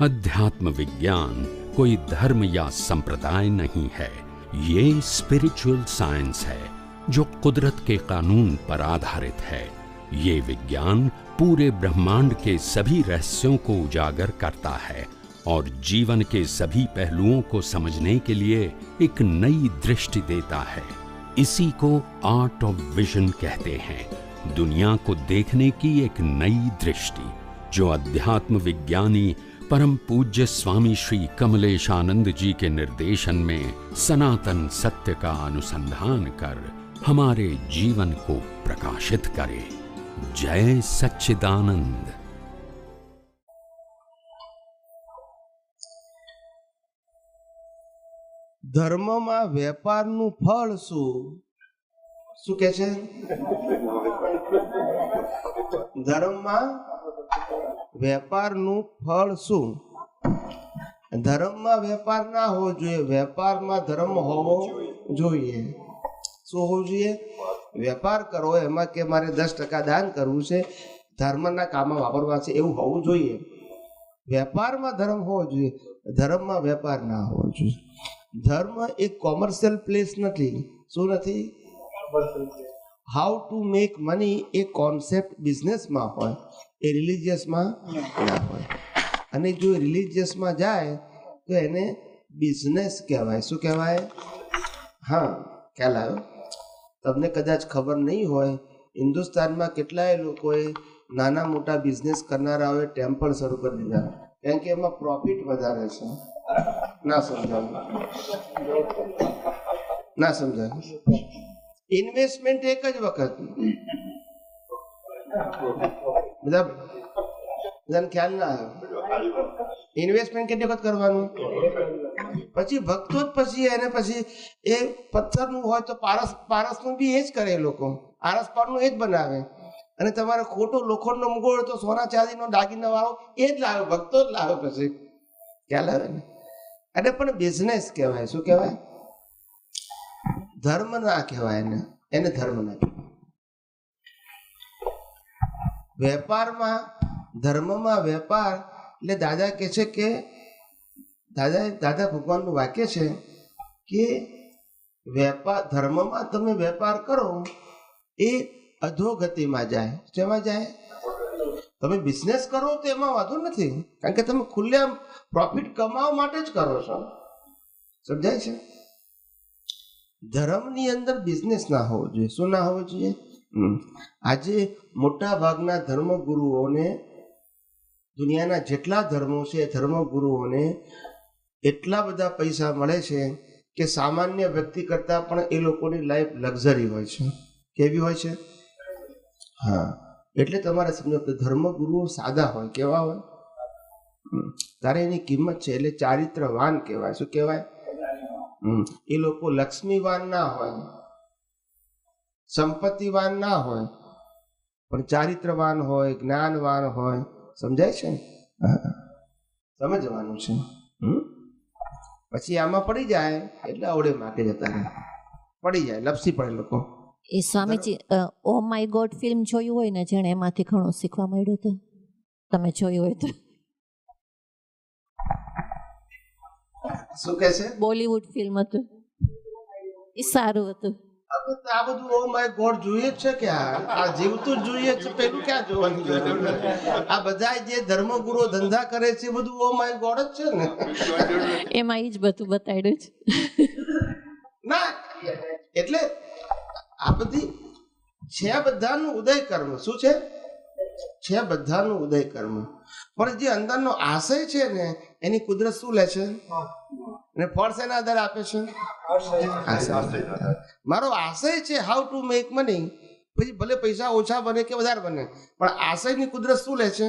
अध्यात्म विज्ञान कोई धर्म या संप्रदाय नहीं है, ये स्पिरिचुअल साइंस है जो कुदरत के कानून पर आधारित है। ये विज्ञान पूरे ब्रह्मांड के सभी रहस्यों को उजागर करता है और जीवन के सभी पहलुओं को समझने के लिए एक नई दृष्टि देता है। इसी को आर्ट ऑफ विजन कहते हैं, दुनिया को देखने की एक नई दृष्टि, जो अध्यात्म विज्ञानी परम पूज्य स्वामी श्री कमलेशानंद जी के निर्देशन में सनातन सत्य का अनुसंधान कर हमारे जीवन को प्रकाशित करे। जय सच्चिदानंद। ધર્મમાં વેપારનું ફળ શું? શું કે છે? ધર્મમાં વેપારનું ફળ શું? ધર્મમાં વેપાર ના હોવો જોઈએ, વેપારમાં ધર્મ હોવો જોઈએ। શું હોવું જોઈએ? વેપાર કરો એમાં કે મારે 10% દાન કરવું છે, ધર્મના કામમાં વાપરવા છે, એવું હોવું જોઈએ। વેપારમાં ધર્મ હોવો જોઈએ, ધર્મમાં વેપાર ના હોવો જોઈએ। ધર્મ એક કોમર્શિયલ પ્લેસ નથી। શું નથી? How to make money A concept બિઝનેસમાં હોય, એ રિલિજિયસમાં ના હોય। અને જો રિલિજિયસમાં જાય તો એને બિઝનેસ કહેવાય। શું કહેવાય? હા, ખ્યાલ આવ્યો? તમને કદાચ ખબર નહીં હોય, હિન્દુસ્તાનમાં કેટલાય લોકોએ નાના મોટા બિઝનેસ કરનારાઓએ ટેમ્પલ શરૂ કરી દીધા, કારણ કે એમાં પ્રોફિટ વધારે છે। ના સમજાયું? ના સમજાયું? ઇન્વેસ્ટમેન્ટ એક જ વખત, બધાને ખ્યાલ ના આવ્યો? ઇન્વેસ્ટમેન્ટ કેટલી વખત કરવાનું? પછી ભક્તો જ પછી એને પછી એ પથ્થરનું હોય તો પારસનું બી એ જ કરે લોકો, આરસપારનું એ જ બનાવે। અને તમારે ખોટો લોખંડનો મૂકો તો સોના ચાંદીનો દાગીના વાળો એ જ લાવે, ભક્તો જ લાવે પછી। ખ્યાલ આવે ને? અને પણ બિઝનેસ કહેવાય। શું કહેવાય? ધર્મ ના કહેવાય એને, એને ધર્મ ના કહેવાય। વેપારમાં ધર્મમાં વેપાર એટલે દાદા કહે છે કે દાદા ભગવાનનું વાક્ય છે કે વેપાર ધર્મમાં તમે વેપાર કરો એ અધોગતિમાં જાય। શેમાં જાય? તમે બિઝનેસ કરો તો એમાં વાંધો નથી, કારણ કે તમે ખુલ્લેઆમ પ્રોફિટ કમાવા માટે જ કરો છો। સમજાય છે? ધર્મની અંદર બિઝનેસ ના હોવો જોઈએ। શું ના હોવો જોઈએ? આજે મોટા ભાગના ધર્મગુરુઓને, દુનિયાના જેટલા ધર્મો છે ધર્મગુરુઓને એટલા બધા પૈસા મળે છે કે સામાન્ય વ્યક્તિ કરતાં પણ એ લોકોની લાઈફ લક્ઝરી હોય છે। કેવી હોય છે? હા, એટલે તમારે સમજો કે ધર્મગુરુઓ સાદા હોય, કેવા હોય? તારે એની કિંમત છે, એટલે ચારિત્રવાન કહેવાય। શું કહેવાય? એ લોકો લક્ષ્મીવાન ના હોય, સંપત્તિવાન ના હોય, પણ ચારિત્રવાન હોય, જ્ઞાનવાન હોય। સમજાય છે? સમજવાનું છે। પછી આમાં પડી જાય એટલે આવડે માટે જતા રહે, પડી જાય, લપસી પડે લોકો। એ સ્વામીજી ઓ માય ગોડ ફિલ્મ જોયું હોય ને, જેણે એમાંથી ઘણું શીખવા મળ્યું હતું, તમે જોયું હોય તો? શું કે છે? બોલીવુડ ફિલ્મ હતું, એ સારું હતું। આ બધું ઓ માય ગોડ જોઈએ જ છે કે આ જીવતું જ જોઈએ છે, પેલું ક્યાં જોવાની જરૂર? આ બધા જે ધર્મગુરુ ધંધા કરે છે એ બધું ઓ માય ગોડ જ છે ને, એમાં એ જ બધું બતાડ્યું છે ના? એટલે આ બધી છે બધાનું ઉદય કર્મ। શું છે? છે બધાનું ઉદય કર્મ, પણ જે અંદરનો આશય છે ને એની કુદરત શું લે છે અને ફળ શેના આધારે આપે છે? મારો આશય છે હાઉ ટુ મેક મની, પછી ભલે પૈસા ઓછા બને કે વધારે બને, પણ આશયની કુદરત શું લે છે?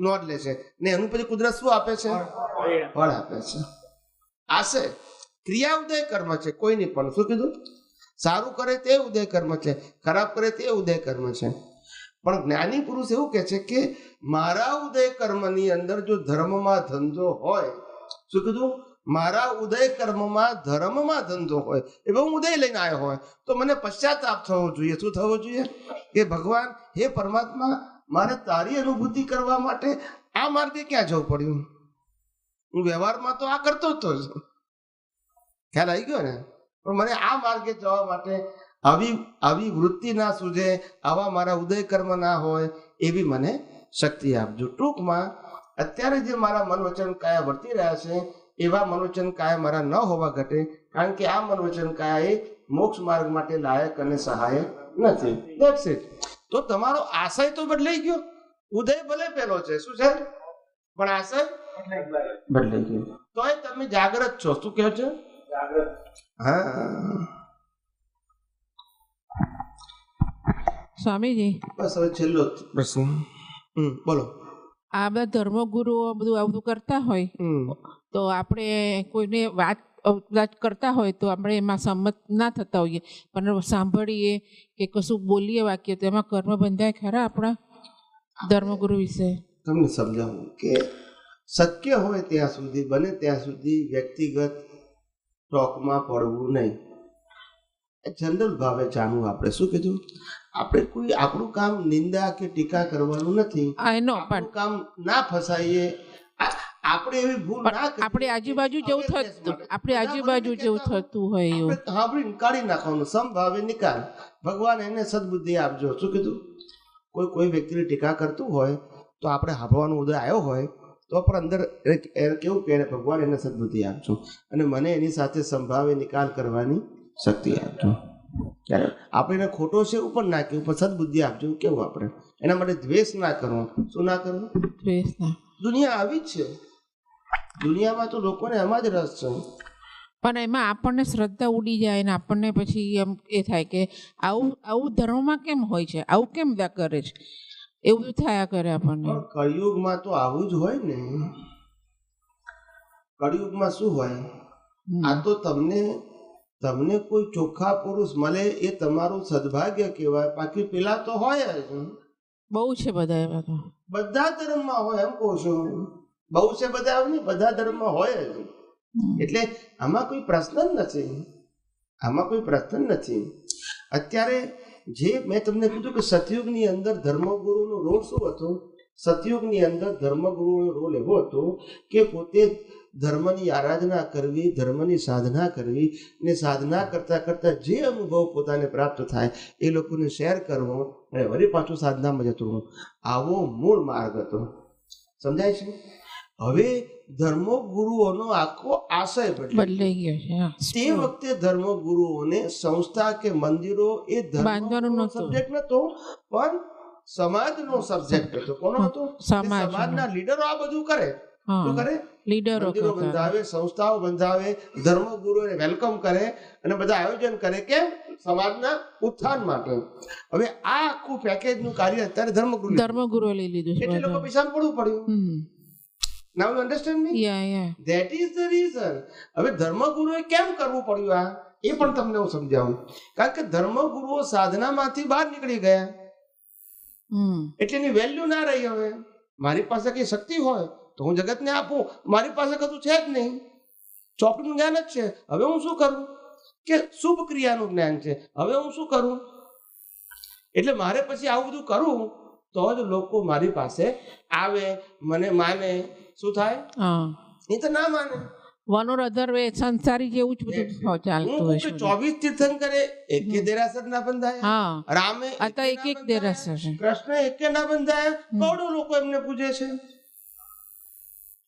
નોંધ લે છે ને એનું પછી કુદરત શું આપે છે? ફળ આપે છે। આશય ક્રિયા ઉદય કર્મ છે, કોઈની પણ। શું કીધું? સારું કરે તે ઉદય કર્મ છે, ખરાબ કરે તે ઉદય કર્મ છે। પણ જ્ઞાની પુરુષ એવું કહે છે કે મારા ઉદય કર્મની અંદર જો ધર્મમાં ધંધો હોય, શું કીધું? મારા ઉદય કર્મમાં ધર્મમાં ધંધો હોય, એવો હું ઉદય લઈને આવ્યો હોય તો મને પશ્ચાતાપ થવો જોઈએ। શું થવો જોઈએ? કે ભગવાન, હે પરમાત્મા, મારે તારી અનુભૂતિ કરવા માટે આ માર્ગે ક્યાં જવું પડ્યું? હું વ્યવહારમાં તો આ કરતો જ તો છું, ખ્યાલ આવી ગયો ને. પણ મને આ માર્ગે જવા માટે આવી વૃત્તિ ના સૂજે, આવા મારા ઉદય કર્મ ના હોય એવી મને શક્તિ આપજો. ટૂંકમાં અત્યારે જે મારા મન વચન કાયા વર્તી રહ્યા છે એવા મનોવચન કાયા મારા ન હોવા ઘટે, કારણ કે આ મનોવચન કાયા એ મોક્ષ માર્ગ માટે લાયક અને સહાયક નથી. That's it. તો તમારો આશય તો બદલાઈ ગયો. ઉદય ભલે પેલો છે, શું છે, પણ આશય બદલાઈ ગયો. તોય તમે જાગ્રત છો. શું કહો છો? હા સ્વામીજી, બસ હવે છેલ્લો પ્રશ્ન. બોલો. આ બધા ધર્મગુરુઓ બધું આવું કરતા હોય તો આપણે કોઈને વાત કરતા હોય તો આપણે એમાં સંમત ના થતા હોઈએ, પણ સાંભળીએ કે કશું બોલીએ વાક્ય તો એમાં કર્મ બંધાય ખરા આપણા ધર્મગુરુ વિશે? તમને સમજાવું કે શક્ય હોય ત્યાં સુધી, બને ત્યાં સુધી વ્યક્તિગત ટોકમાં પડવું નહીં. જનરલ ભાવે જાણવું. આપણે શું કીધું? આપણે કોઈ આપણું કામ નિંદા કે ટીકા કરવાનું નથી. આપણું કામ ના ફસાઈએ, આપણે એવી ભૂલ ના કરીએ. આપણે આજુબાજુ જેવું થતું, આપણે આજુબાજુ જેવું થતું હોય એવું સાંભળીને કાઢી નાખવાનું. સમભાવે નિકાલ. ભગવાન એને સદબુદ્ધિ આપજો. શું કીધું? કોઈ વ્યક્તિની ટીકા કરતું હોય તો આપણે સાંભળવાનો ઉદય આવ્યો હોય તો પણ અંદર કેવું કહે, ભગવાન એને સદબુદ્ધિ આપજો અને મને એની સાથે સંભાવે નિકાલ કરવાની શક્તિ આપજો. આપણે એને ખોટો છે એવું પણ ના કેવું, પણ સદબુદ્ધિ આપજો કેવું. આપણે એના માટે દ્વેષ ના કરવો. શું ના કરવું? દ્વેષ ના. દુનિયા આવી જ છે. દુનિયામાં તો લોકોને એમાં જ રસ છે, પણ એમાં આપણને શ્રદ્ધા ઉડી જાય ને આપણને પછી એમ એ થાય કે આવું ધર્મમાં કેમ હોય છે, આવું કેમ બધા કરે છે, એવું બધું થયા કરે આપણને. કળિયુગમાં તો આવું જ હોય ને. કળિયુગમાં શું હોય? આ તો તમને કોઈ ચોખ્ખા પુરુષ મળે એ તમારું સદભાગ્ય કહેવાય. બાકી પેલા તો હોય જ બહુ છે બધા એવા તો. બધા ધર્મમાં હોય એમ કહું છું. બહુ છે બધા નહીં, બધા ધર્મમાં હોય જ. એટલે આમાં કોઈ પ્રશ્ન જ નથી. આમાં કોઈ પ્રશ્ન નથી. અત્યારે જે મેં તમને કીધું કે સતયુગની અંદર ધર્મગુરુનો રોલ શું હતો? સતયુગની અંદર ધર્મગુરુનો રોલ એવો હતો કે પોતે ધર્મની આરાધના કરવી, ધર્મની સાધના કરવી ને સાધના કરતા કરતા જે અનુભવ પોતાને પ્રાપ્ત થાય એ લોકોને શેર કરવો અને વળી પાછું સાધનામાં જતું રહું. આવો મૂળ માર્ગ હતો. સમજાય છે? હવે ધર્મગુરુઓનો આખો આશય બદલાઈ ગયો છે. તે વખતે ધર્મગુરુઓને સંસ્થા કે મંદિરો એ ધર્મનો સબ્જેક્ટ નતો, પણ સમાજનો સબ્જેક્ટ હતો. કોનો હતો? સમાજના લીડરો આ બધું કરે. શું કરે? લીડરો બંધાવે, સંસ્થાઓ બંધાવે, ધર્મગુરુઓને વેલકમ કરે અને બધા આયોજન કરે કે સમાજના ઉત્થાન માટે. હવે આ આખું પેકેજનું કાર્ય અત્યારે ધર્મગુરુએ લઈ લીધું છે. એટલે લોકો પૈસા પડવું પડ્યું. Now you understand me? Yeah. That is the reason. હવે ધર્મગુરુએ કેમ કરવું પડ્યું આ એ પણ તમને હું સમજાવું. કારણ કે ધર્મગુરુઓ સાધનામાંથી બહાર નીકળી ગયા એટલે એની વેલ્યુ ના રહી. હવે મારી પાસે કઈ શક્તિ હોય તો હું જગતને આપું, મારી પાસે કશું છે જ નહીં, ચોપડીનું જ્ઞાન જ છે. હવે હું શું કરું? કે શુભ ક્રિયાનું જ્ઞાન છે. હવે હું શું કરું? એટલે મારે પછી આવું બધું કરું તો જ લોકો મારી પાસે આવે, મને માને. શું થાય? એ તો ના માને. વન ઓર અધર વે સંસારી જેવું જ બધું ચાલતું હોય છે. 24 તીર્થંકરે એક દેરાસર ના બંધાયા, રામે એક દેરાસર, કૃષ્ણ એક ના બંધાયા, કરોડો લોકો એમને પૂજે છે.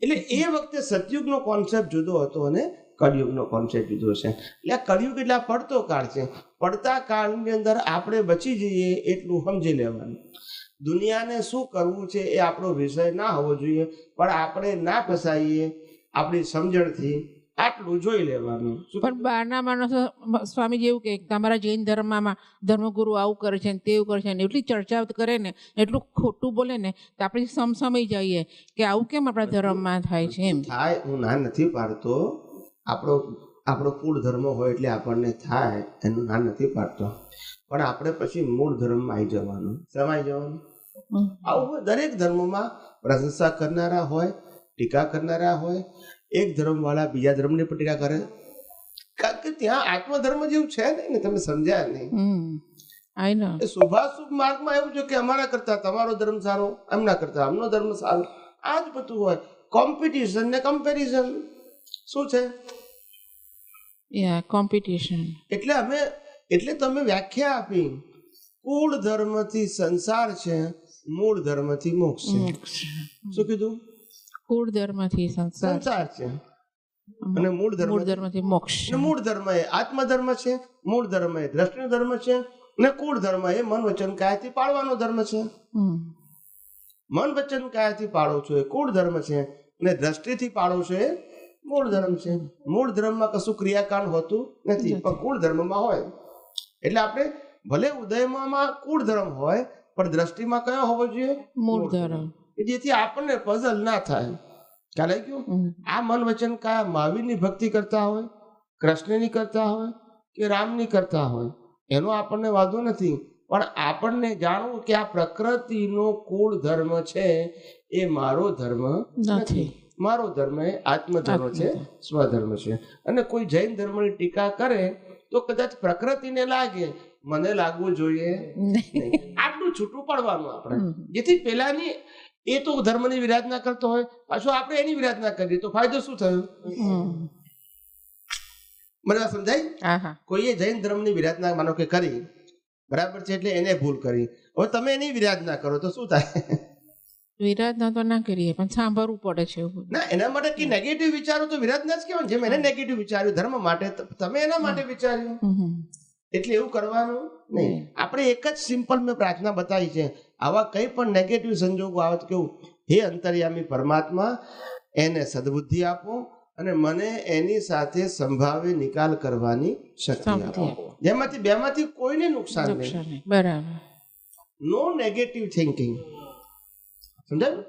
એટલે એ વખતે સતયુગનો કોન્સેપ્ટ જુદો હતો અને કળિયુગનો કોન્સેપ્ટ જુદો છે. એટલે કળિયુગ એટલે પડતો કાળ છે. પડતા કાળની અંદર આપણે બચી જઈએ એટલું સમજી લેવાનું. દુનિયાને શું કરવું છે એ આપણો વિષય ના હોવો જોઈએ, પણ આપણે ના ફસાઈએ આપણી સમજણથી આટલું જોઈ લેવાનું. પણ બહારના માણસો સ્વામીજી એવું કે તમારા જૈન ધર્મમાં ધર્મગુરુ આવું કરે છે ને તેવું કરે છે ને એટલી ચર્ચા કરે ને એટલું ખોટું બોલે ને તો આપણે સમસમય જઈએ કે આવું કેમ આપણા ધર્મમાં થાય છે. એમ થાય, હું ના નથી પાડતો. આપણો કુળ ધર્મ હોય એટલે આપણને થાય, એનું ના નથી પાડતો. પણ આપણે પછી મૂળ ધર્મમાં આવી જવાનું. સમાઈ જવાનું. આવું દરેક ધર્મમાં પ્રશંસા કરનારા હોય, ટીકા કરનારા હોય. એક ધર્મવાળા બીજા ધર્મની પણ ટીકા કરે, કારણ કે ત્યાં આત્મધર્મ જેવું છે નહીં ને. તમે સમજ્યા નહીં. શુભાશુભ માર્ગમાં એવું છે કે અમારા કરતા તમારો ધર્મ સારો, એમના કરતા અમનો ધર્મ સારો. આ જ બધું હોય. કોમ્પિટિશન ને કમ્પેરિઝન શું છે? કોમ્પિટિશન. એટલે તમે વ્યાખ્યા આપી, કુળ ધર્મથી સંસાર છે, મૂળ ધર્મથી મોક્ષ છે. શું કીધું? કુળ ધર્મથી સંસાર છે અને મૂળ ધર્મથી મોક્ષ. મૂળ ધર્મ એ આત્મધર્મ છે, મૂળ ધર્મ એ દ્રષ્ટિનો ધર્મ છે, અને કુળ ધર્મ એ મન વચન કાયાથી પાળવાનો ધર્મ છે. મન વચન કાયાથી પાળો છો એ કુળ ધર્મ છે, અને દ્રષ્ટિથી પાળો છો એ મૂળ ધર્મ છે. મૂળ ધર્મમાં કશું ક્રિયાકાંડ હોતું નથી, પણ કુળ ધર્મમાં હોય. એટલે આપણે ભલે ઉદયમાં કુળ ધર્મ હોય, પણ દ્રષ્ટિમાં કયો હોવો જોઈએ? મૂળ ધર્મ. જેથી આપણને પઝલ ના થાય. ખ્યાલ આવી ગયો? આ મન વચન કાયા મહાવીરની ભક્તિ કરતા હોય, કૃષ્ણની કરતા હોય કે રામની કરતા હોય, એનો આપણને વાંધો નથી. પણ આપણને જાણવું કે આ પ્રકૃતિનો કુળ ધર્મ છે એ મારો ધર્મ નથી. મારો ધર્મ એ આત્મધર્મ છે, સ્વધર્મ છે. અને કોઈ જૈન ધર્મની ટીકા કરે તો કદાચ પ્રકૃતિને લાગે, મને લાગવું જોઈએ નહીં. આટલું છૂટું પડવાનું આપણે, જેથી પેલાની એ તો ધર્મની વિરાધના કરતો હોય, પાછું આપણે એની વિરાધના કરીએ તો ફાયદો શું થયો? મને સમજાય? કોઈએ જૈન ધર્મની વિરાધના માનો કે કરી, બરાબર છે, એટલે એને ભૂલ કરી. હવે તમે એની વિરાધના કરો તો શું થાય? વિરાધના તો ના કરીએ, પણ સાંભળવું પડે છે. ના, એના માટે કે નેગેટિવ વિચારો તો વિરાધના જ કહેવાય. જેમ એને નેગેટિવ વિચાર્યું ધર્મ માટે, તમે એના માટે વિચાર્યું, એટલે એવું કરવાનું નહીં. આપણે એક જ સિમ્પલ મેં પ્રાર્થના બતાવી છે. આવા કંઈ પણ નેગેટિવ સંજોગો આવે તો કેવું, હે અંતર્યામી પરમાત્મા, એને સદબુદ્ધિ આપો અને મને એની સાથે સંભાવે નિકાલ કરવાની શક્તિ આપો, જેમાંથી બેમાંથી કોઈને નુકસાન નહીં. બરાબર. નો નેગેટિવ થિંકિંગ. સમજાયું?